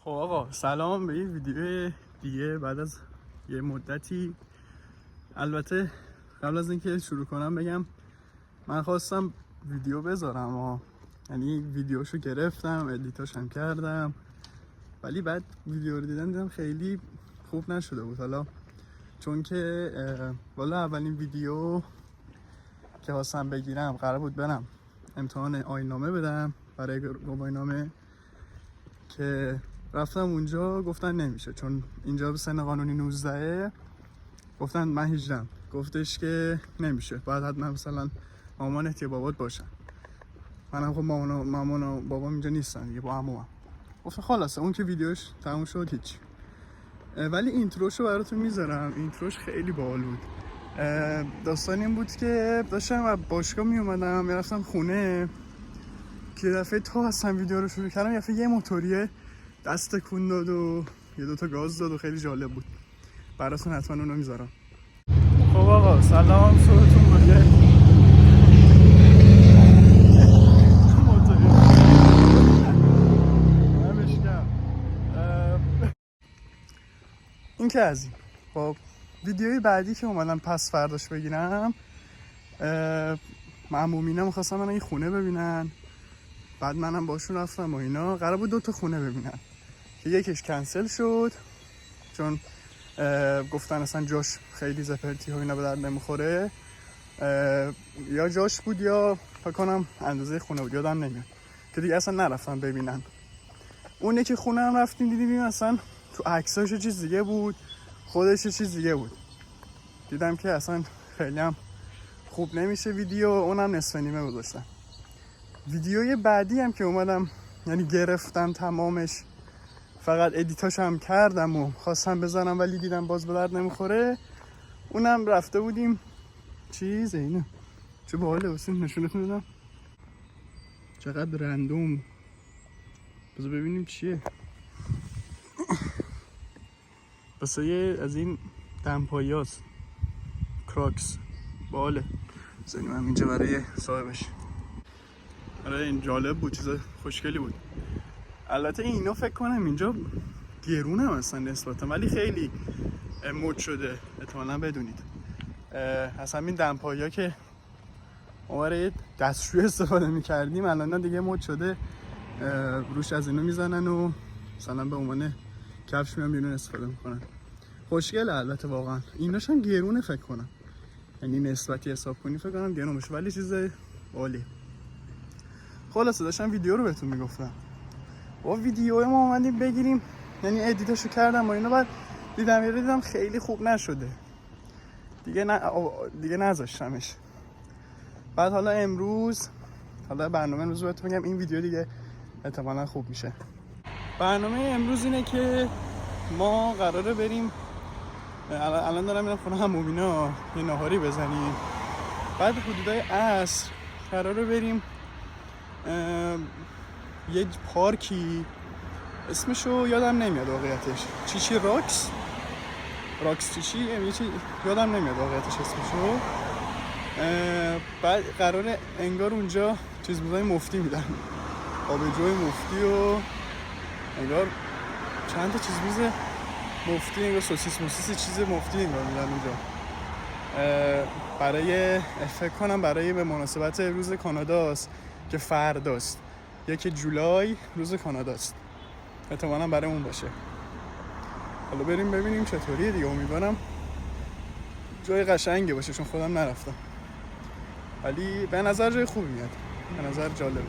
خب آقا سلام به این ویدیو دیگه بعد از یه مدتی. البته قبل از اینکه شروع کنم بگم من خواستم ویدیو بذارم یعنی ویدیوشو گرفتم ادیتاش هم کردم، ولی بعد ویدیو رو دیدم خیلی خوب نشده بود. حالا چون که والا اولین ویدیو که خواستم بگیرم قرار بود برم امتحان آیین‌نامه بدم برای گواهینامه، که رفتم اونجا گفتن نمیشه چون اینجا به سن قانونی 19 گفتن من 18 گفتش که نمیشه، باید حتما مثلا مامانت یا بابات باشن. منم خب مامان و بابام اینجا نیستن دیگه، با عموام. گفتم خلاصه اون که ویدیوش تموم شد هیچ. ولی اینتروشو براتون میذارم، اینتروش خیلی باحال بود. داستان این بود که داشتم از باشگاه میومدم میرفتم خونه که دفعه تا هستم ویدیو رو شروع کردم، یه موتوریه دست تکون داد و یه دوتا گاز داد و خیلی جالب بود. براتون حتما اونو میذارم. خب آقا سلام، صبحتون بخیر. این که از این. خب ویدیوی بعدی که اومدم پس فرداش بگیرم، معمومینا میخواستم من این خونه ببینن، بعد منم باشون رفتم و اینا. قرار بود 2 تا خونه ببینن که یکیش کنسل شد چون گفتن اصلا جاش خیلی زپرتی و اینا به درد نمیخوره، یا جاش بود یا فکر کنم اندازه خونه بود، یادم نمیاد، که دیگه اصلا نرفتم ببینن. اونه که خونه هم رفتیم دیدیم اصلا تو عکساش چیز دیگه بود، خودش چیز دیگه بود. دیدم که اصلا خیلی هم خوب نمیشه ویدیو، اونم نصف نیمه گذاشتم. ویدیوی بعدی هم که اومدم یعنی گرفتم تمامش، فقط ادیتاش هم کردم و خواستم بزنم ولی دیدم باز به درد نمیخوره، اونم رفته بودیم چیزه اینه چه باحاله، واسه نشونتون بدم چقدر رندوم. بذار ببینیم چیه. واسه یه از این دمپاییاست، کراکس، باحاله. بذاریم هم اینجا برای صاحبش. آره این جالب بود، چیز خوشگلی بود. البته اینو فکر کنم اینجا گرونه هم هستن نسبتا، ولی خیلی مد شده احتمالاً بدونید. از همین دمپایی که ما برای دستشویی استفاده میکردیم الان دیگه مد شده، روش از اینو میزنن و مثلا به عنوان کفش میان بیرون استفاده میکنن. خوشگله البته واقعا. ایناش هم گرونه فکر کنم، یعنی نسبتی حساب کنی فکر کنم گرون باشه، ولی چیز عالی. خلاصه داشتم ویدیو رو بهتون میگفتم. با ویدیو ما اومدیم بگیریم، یعنی ادیتاشو کردم و اینا، بعد دیدم خیلی خوب نشده دیگه نذاشتمش. بعد حالا امروز برنامه امروز بهتون بگم، این ویدیو دیگه احتمالاً خوب میشه. برنامه امروز اینه که ما قراره بریم، الان دارم میرم خونه عمومینا یه ناهاری بزنیم، بعد حدودای عصر قراره بریم یه پارکی اسمشو یادم نمیاد واقعیتش، چیچی راکس چیچی یادم نمیاد واقعیتش اسمشو. بعد قراره انگار اونجا چیزای مفتی میدن، آبجوی مفتی و انگار چند تا چیز مفتی، انگار سوسیس چیز مفتی انگار میدن اونجا، برای فکر کنم برای به مناسبت روز کاناداست که فرداست، 1 جولای روز کاناداست، احتمالاً برای اون باشه. حالا بریم ببینیم چطوریه دیگه. امیدوارم جای قشنگی باشه چون خودم نرفتم، ولی به نظر جای خوبی میاد، به نظر جالبه.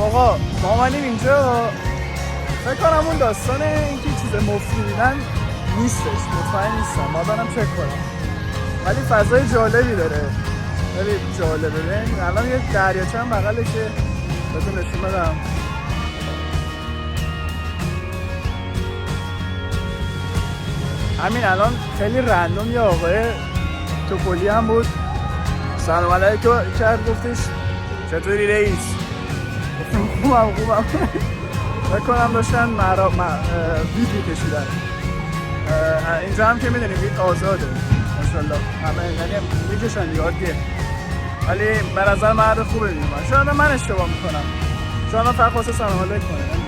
آقا ما اومدیم اینجا، فکر کنم اون داستان اینکه چیز مفتی دیدن نیستش، مطمئن نیستم، ما برم چک کنم، ولی فضای جالبی داره، خیلی جالبه. ببین الان یه دریاچه هم بغلشه، بهتون نشون بدم. همین الان خیلی رندوم یه آقای توپولی هم بود، سلام علیکم کرد، گفتش چطوری رئیس؟ خوبم بکنم داشتن وید میکشیدن. اینجا هم که میدونیم وید آزاده ماشاءالله، همه یعنی میکشن یادگه، ولی به نظر مرد خوبه دیگه. شاید من اشتباه میکنم، شاید من فقط خواسته سلام علیکم کنه.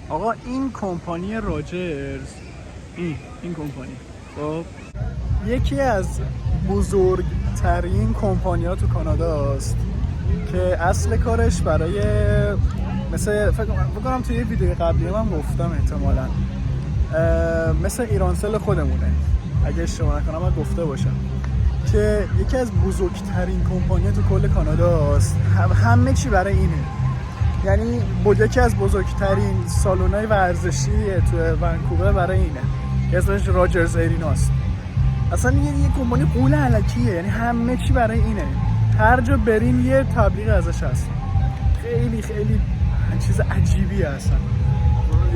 آقا این کمپانی راجرز، این کمپانی خب یکی از بزرگترین کمپانی ها تو کانادا است که اصل کارش برای مثل فکر کنم توی ویدیو قبلی من گفتم احتمالاً مثل ایرانسل خودمونه، اگه اشتباه نکنم من گفته باشم، که یکی از بزرگترین کمپانی تو کل کانادا است. همه چی برای اینه، یعنی یکی از بزرگترین سالن‌های ورزشی تو ونکوور برای اینه، اسمش راجرز اریناست. اصلا یه کمپانی قول علکیه، یعنی همه چی برای اینه، هر جا برین یه تبلیغ ازش هست. خیلی خیلی چیز عجیبیه اصلا،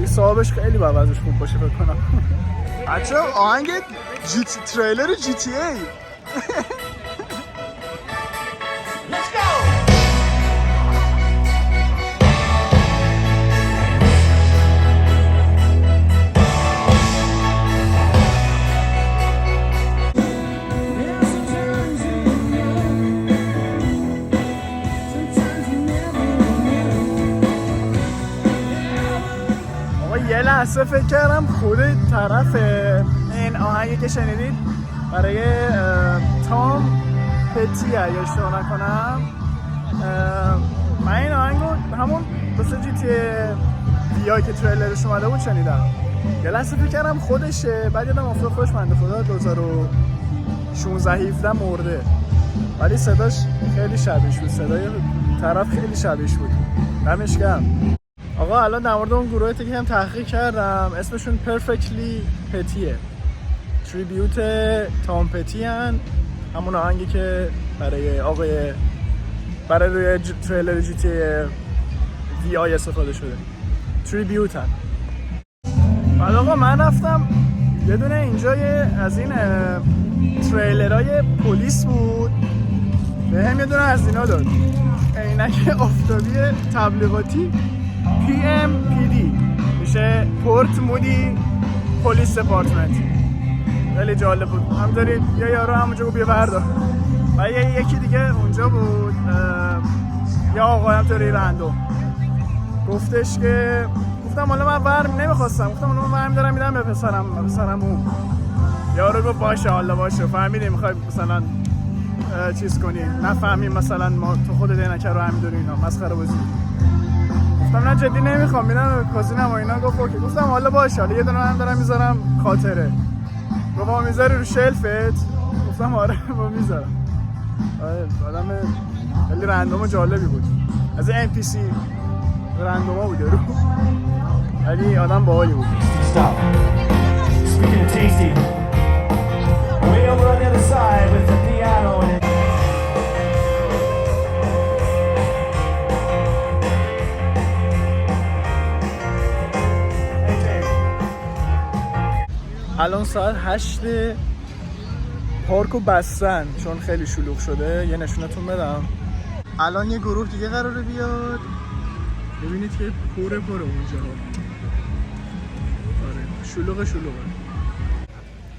صاحبش خیلی باید ازش خوب باشه فکر کنم. بچه آهنگ تریلر جی تی ای یه لحظه فکر کردم خود طرف این آهنگی که شنیدید برای تام پتی اگه اشتباه نکنم، من این آهنگو همون مثل جی تی وی آی که تریلرش اومده بود شنیدم، یه لحظه فکر کردم خودشه، بعد یادم افتاد خودش بنده خدا 2016 17 مرده، ولی صداش خیلی شبیهش بود، صدای طرف خیلی شبیهش بود. دمش گرم. آقا الان در مورد اون گروه که هم تحقیق کردم، اسمشون پرفکتلی پتیه، تریبیوت تام پتی هن، همون آهنگی که برای روی تریلر جی تی وی آی استفاده شده، تریبیوت هن. بعد آقا من رفتم یه دونه اینجا از این تریلرهای پلیس بود، به هم یه دونه از اینا داد، عینک آفتابی تبلیغاتی PMPD میشه پورت مودی پلیس دپارتمنت. خیلی جالب بود. همینطوری یه یارو همونجا بود بیا بردار، و یکی دیگه اونجا بود، یا آقای همطوری رندوم گفتش که گفتم حالا من ورم نمیخواستم، گفتم حالا من ورم دارم میدم به پسرم اون. یارو گفت باشه حالا باشه، فهمیدیم میخوای مثلا چیز کنی، نفهمیم مثلا ما تو خود دینکه رو همینطوری اینا مسخره بازی. گفتم نه جدی نمیخوام، میرم کازینم و اینا. گفت اوکی. گفتم حالا باشه، حالا یه دونه من دارم میذارم خاطره. گفت ما میذاری رو شلفت؟ گفتم آره ما میذارم. آدم خیلی رندوم و جالبی بود، از NPC رندوما بود رو، ولی آدم باحالی بود. Stop. Speaking of tasty, way over on the other side with the piano and it. الان ساعت 8، پارکو بستن چون خیلی شلوغ شده. یه نشونتون بدم، الان یه گروه دیگه قراره بیاد، ببینید که پره اونجا. آره شلوغه.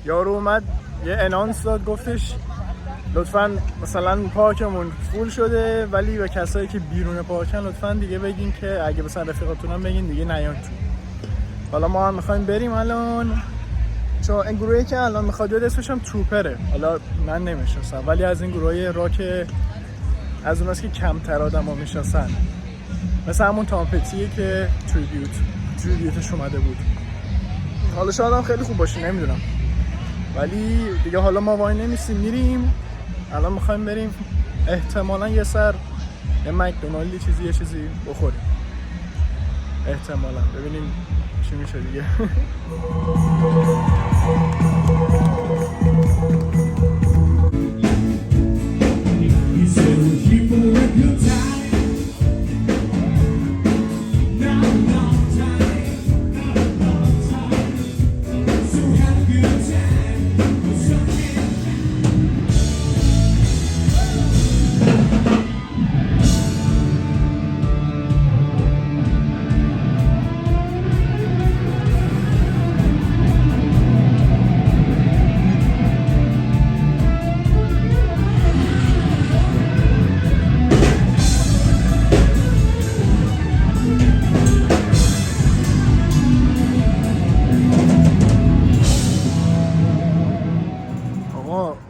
یارو اومد یه انانس داد، گفتش لطفاً مثلا پارکمون فول شده، ولی به کسایی که بیرون پارکن لطفاً دیگه بگین که اگه مثلا رفیقاتون هم بگین دیگه نیان تو. حالا ما هم میخوایم بریم الان، چون این گروهی که الان میخواد بیاد اسمش هم تروپره. حالا من نمیشناسم، ولی از این گروهای راک از اوناست که کمتر آدم‌ها میشناسن. مثل همون تامپتیه که تریبیوتش اومده بود. حالا شاید هم خیلی خوب باشه نمیدونم، ولی دیگه حالا ما وای نمیستیم میریم. الان میخوایم بریم احتمالا یه مکدونالد یه چیزی بخوریم، احتمالا ببینیم چی میشه دیگه.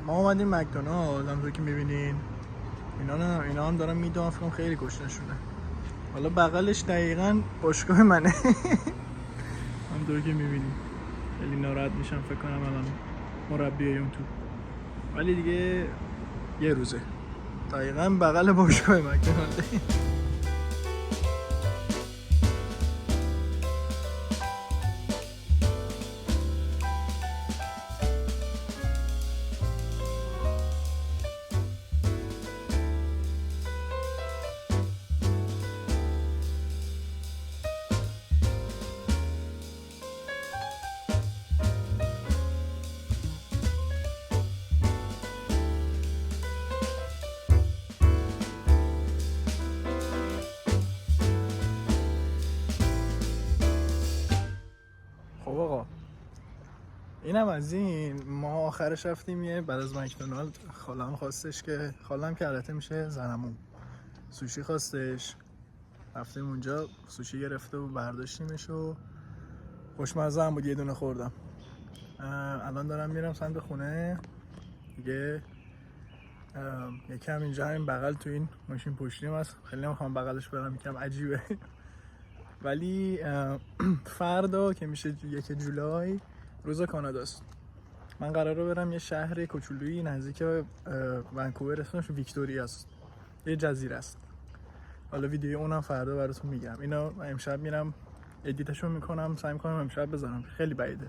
ما اومدیم مکدونالد، همونطور که میبینین اینا هم دارن میدونم، فکرم خیلی گشنشونه. حالا بغلش دقیقاً باشگاه منه. همونطور که میبینین خیلی ناراحت میشم فکر کنم الان مربیای اون تو، ولی دیگه یه روزه. دقیقاً بغل باشگاه مکدونالد. خب آقا اینم از این. ما آخرش رفتیم یه بعد از مکدونالد خالم خواستش که خالم که البته میشه زنمون، سوشی خواستش. رفتیم اونجا سوشی گرفته و برداشتیمش و خوشمزه هم بود، یه دونه خوردم. الان دارم میرم سمت خونه دیگه. یکم اینجا همین بغل تو این ماشین پشتیم هست، خیلی نمیخوام بغلش برم، یکم عجیبه. ولی فردا که میشه 1 جولای روز کاناداست. من قراره برم یه شهر کوچولویی نزدیک ونکوور، اسمش ویکتوریا است، یه جزیره است. حالا ویدیو اونم فردا براتون میگم. اینا امشب میرم ادیتشو میکنم، سعی میکنم امشب بذارم، خیلی بعیده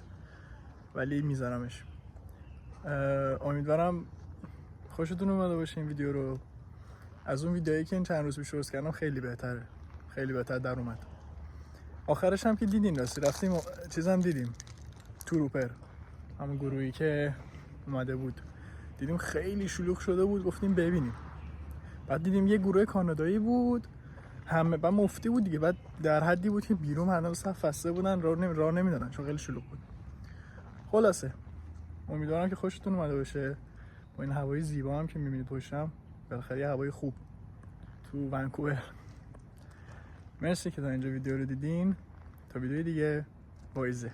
ولی میذارمش. امیدوارم خوشتون اومده باشه این ویدیو رو. از اون ویدیویی که این چند روز پیش درست کردم خیلی بهتره، خیلی بهتر در اومد. آخرش هم که دیدین رفتیم چیزام دیدیم، توروپر، همون گروهی که اومده بود، دیدیم خیلی شلوغ شده بود، گفتیم ببینیم. بعد دیدیم یه گروه کانادایی بود، همه بعد مفتی بود دیگه، بعد در حدی بود که بیرون هنوز صف بسته بودن، راه نمیدادن چون خیلی شلوغ بود. خلاصه امیدوارم که خوشتون اومده باشه با این هوای زیبا هم که میبینید پشتم. بالاخره یه هوای خوب تو ونکوور. مرسی که تا اینجا ویدیو رو دیدین. تا ویدیو دیگه، بایزه.